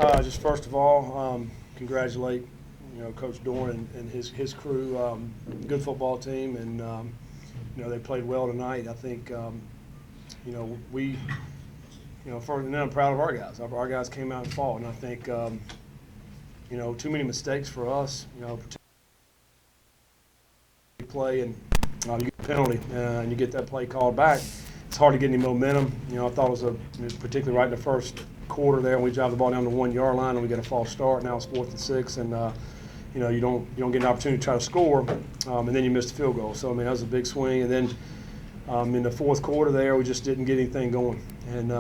Just first of all, congratulate Coach Dorn and his crew. Good football team, and they played well tonight. I think we and I'm proud of our guys. Our guys came out and fought, and I think too many mistakes for us. Play and you get a penalty and you get that play called back. It's hard to get any momentum. I thought it was particularly right in the first quarter there, and we drive the ball down the 1 yard line and we get a false start. Now it's 4th and 6, and you don't get an opportunity to try to score, and then you miss the field goal. So that was a big swing. And then in the fourth quarter there, we just didn't get anything going, and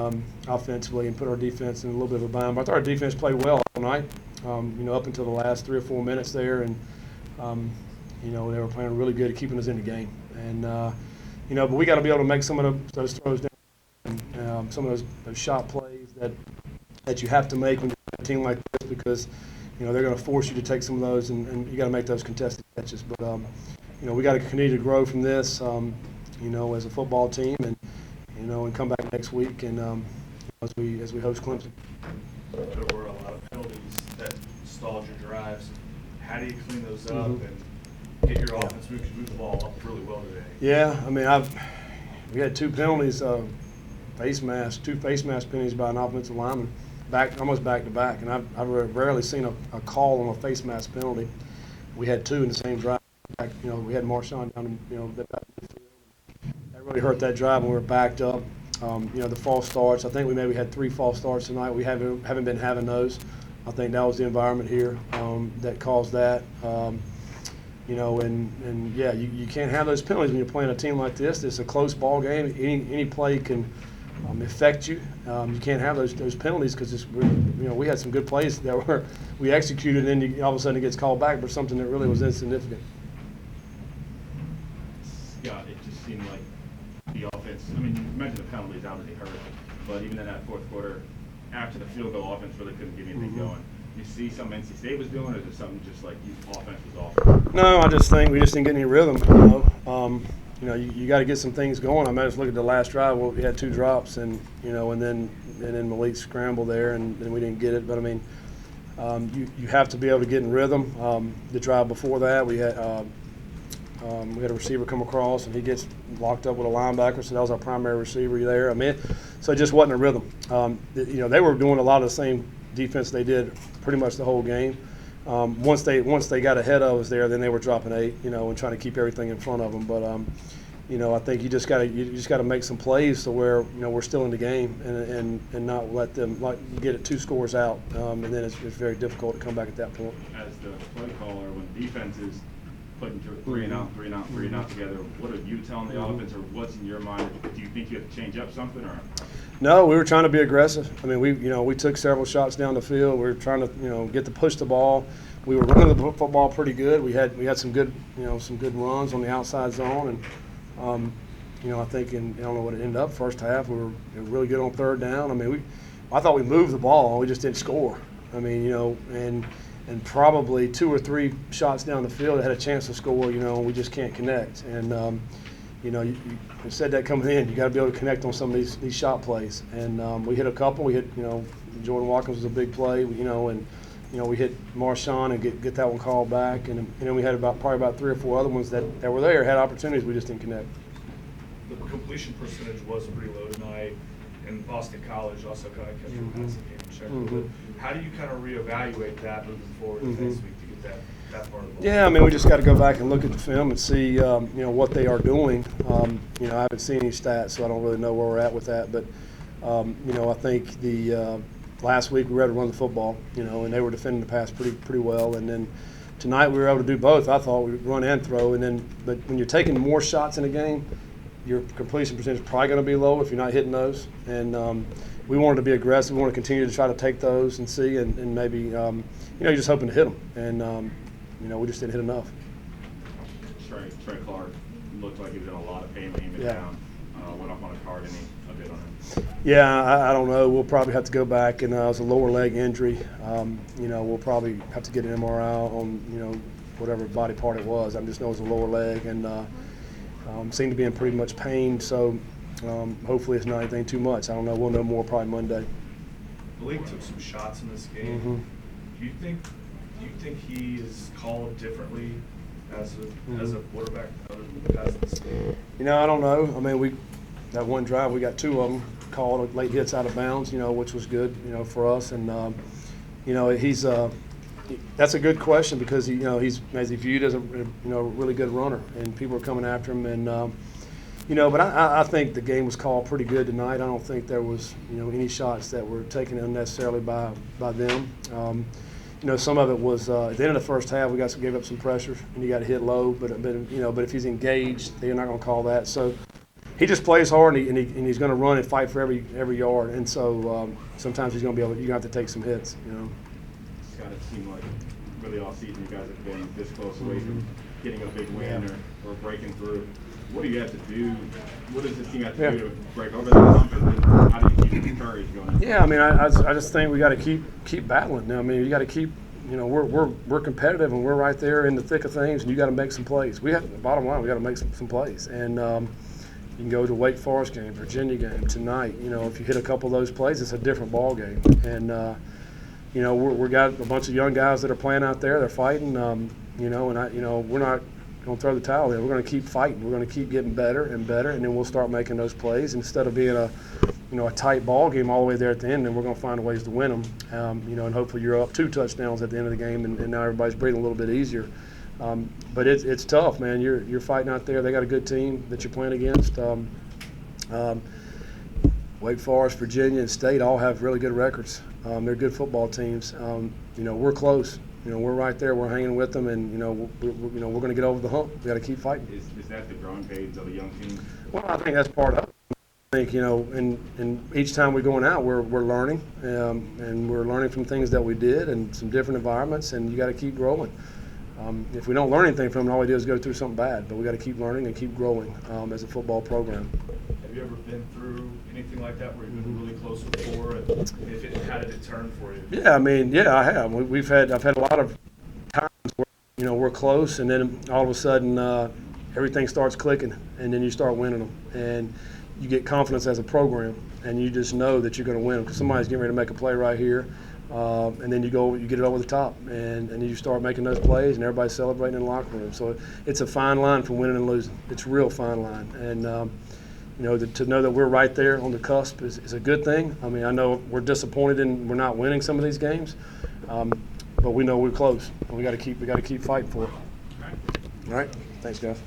offensively, and put our defense in a little bit of a bind. But I thought our defense played well all night. Up until the last 3 or 4 minutes there, and they were playing really good at keeping us in the game. And but we got to be able to make some of those throws down, and some of those shot plays that you have to make when you have a team like this, because they're going to force you to take some of those, and you got to make those contested catches. But we got to continue to grow from this, as a football team, and come back next week and as we host Clemson. There were a lot of penalties that stalled your drives. How do you clean those up and get your offense move the ball up really well today? Yeah, we had 2 penalties, two face mask penalties by an offensive lineman, almost back to back, and I've rarely seen a call on a face mask penalty. We had 2 in the same drive. We had Marshawn down in the midfield. That really hurt that drive when we were backed up. The false starts. I think we maybe had 3 false starts tonight. We haven't been having those. I think that was the environment here that caused that. You can't have those penalties when you're playing a team like this. It's a close ball game. Any play can affect you. You can't have those penalties because we had some good plays that we executed, and then all of a sudden it gets called back for something that really was insignificant. Yeah, it just seemed like the offense. I mean, you mentioned the penalties obviously hurt, but even in that fourth quarter, after the field goal, offense really couldn't get anything going. You see something NC State was doing, or is it something just like you offense was off? No, I just think we just didn't get any rhythm. You got to get some things going. I might just look at the last drive. Well, we had 2 drops, and then Malik scrambled there, and we didn't get it. But I mean, you have to be able to get in rhythm. The drive before that, we had a receiver come across, and he gets locked up with a linebacker. So that was our primary receiver there. I mean, so it just wasn't a rhythm. They were doing a lot of the same defense they did pretty much the whole game. Once they got ahead of us there, then they were dropping 8, and trying to keep everything in front of them. But I think you just got to make some plays to where we're still in the game and not let them get it 2 scores out, and then it's very difficult to come back at that point. As the play caller, when defense is putting 3 and out together, what are you telling the offense, or what's in your mind? Do you think you have to change up something, or? No, we were trying to be aggressive. I mean, we took several shots down the field. We were trying to get to push the ball. We were running the football pretty good. We had some good runs on the outside zone, and I think I don't know what it ended up first half. We were really good on 3rd down. I mean, I thought we moved the ball. We just didn't score. I mean, and probably 2 or 3 shots down the field that had a chance to score. We just can't connect. And you said that coming in, you got to be able to connect on some of these shot plays. And we hit a couple. We hit, Jordan Watkins was a big play. We hit Marshawn and get that one called back. And then we had probably about 3 or 4 other ones that were there, had opportunities. We just didn't connect. The completion percentage was pretty low tonight, and Boston College also kind of kept your passing game in check a little bit. How do you kind of reevaluate that moving forward next week to get that part of the ball? Yeah, I mean, we just got to go back and look at the film and see, what they are doing. I haven't seen any stats, so I don't really know where we're at with that. But, I think the last week we were able to run the football, and they were defending the pass pretty well. And then tonight we were able to do both. I thought we would run and throw. But when you're taking more shots in a game, your completion percentage is probably going to be low if you're not hitting those. And we wanted to be aggressive. We want to continue to try to take those and see, and maybe, you're just hoping to hit them. And, we just didn't hit enough. Trey Clark looked like he was in a lot of pain when he went down. Went up on a card, and a bit on him. Yeah, I don't know. We'll probably have to go back, and it was a lower leg injury. We'll probably have to get an MRI on, whatever body part it was. I just know it was a lower leg, and seemed to be in pretty much pain. So hopefully it's not anything too much. I don't know. We'll know more probably Monday. Malik took some shots in this game. Mm-hmm. Do you think he is called differently as a quarterback other than the guys in this game? You know, I don't know. I mean, that one drive, we got two of them called late hits out of bounds, you know, which was good, you know, for us. And, you know, that's a good question because, he's viewed as a really good runner, and people are coming after him. And, but I think the game was called pretty good tonight. I don't think there was, any shots that were taken unnecessarily by them. Some of it was at the end of the first half, we gave up some pressure, and he got hit low. But if he's engaged, they're not going to call that. So he just plays hard, and he's going to run and fight for every yard. And so sometimes he's going to be you're going to have to take some hits. It's got to seem like really all season you guys have been this close away from getting a big win or breaking through. What do you have to do? What does this team have to do to break over the hump, and how do you keep encouraged going? Yeah, I mean, I just think we got to keep battling. I mean, you got to keep. We're competitive, and we're right there in the thick of things, and you got to make some plays. Bottom line, we got to make some plays, and you can go to Wake Forest game, Virginia game tonight. If you hit a couple of those plays, it's a different ball game, and we got a bunch of young guys that are playing out there. They're fighting, and we're not going to throw the towel in. We're going to keep fighting. We're going to keep getting better and better, and then we'll start making those plays instead of being a tight ball game all the way there at the end. And we're going to find ways to win them. And hopefully you're up 2 touchdowns at the end of the game, and now everybody's breathing a little bit easier. But it's tough, man. You're fighting out there. They got a good team that you're playing against. Wake Forest, Virginia, and State all have really good records. They're good football teams. We're close. We're right there. We're hanging with them, and we're going to get over the hump. We got to keep fighting. Is that the growing pains of a young team? Well, I think that's part of it. I think and each time we're going out, we're learning, and we're learning from things that we did and some different environments, and you got to keep growing. If we don't learn anything from it, all we do is go through something bad. But we got to keep learning and keep growing as a football program. Have you ever been through anything like that where you've been really close before, and how did it turn for you? Yeah, I have. I've had a lot of times where we're close, and then all of a sudden everything starts clicking, and then you start winning them, and you get confidence as a program, and you just know that you're going to win them because somebody's getting ready to make a play right here, and then you get it over the top, and then you start making those plays, and everybody's celebrating in the locker room. So it's a fine line from winning and losing. It's a real fine line, and to know that we're right there on the cusp is a good thing. I mean, I know we're disappointed in we're not winning some of these games, but we know we're close, and we got to keep fighting for it. All right. Thanks, guys.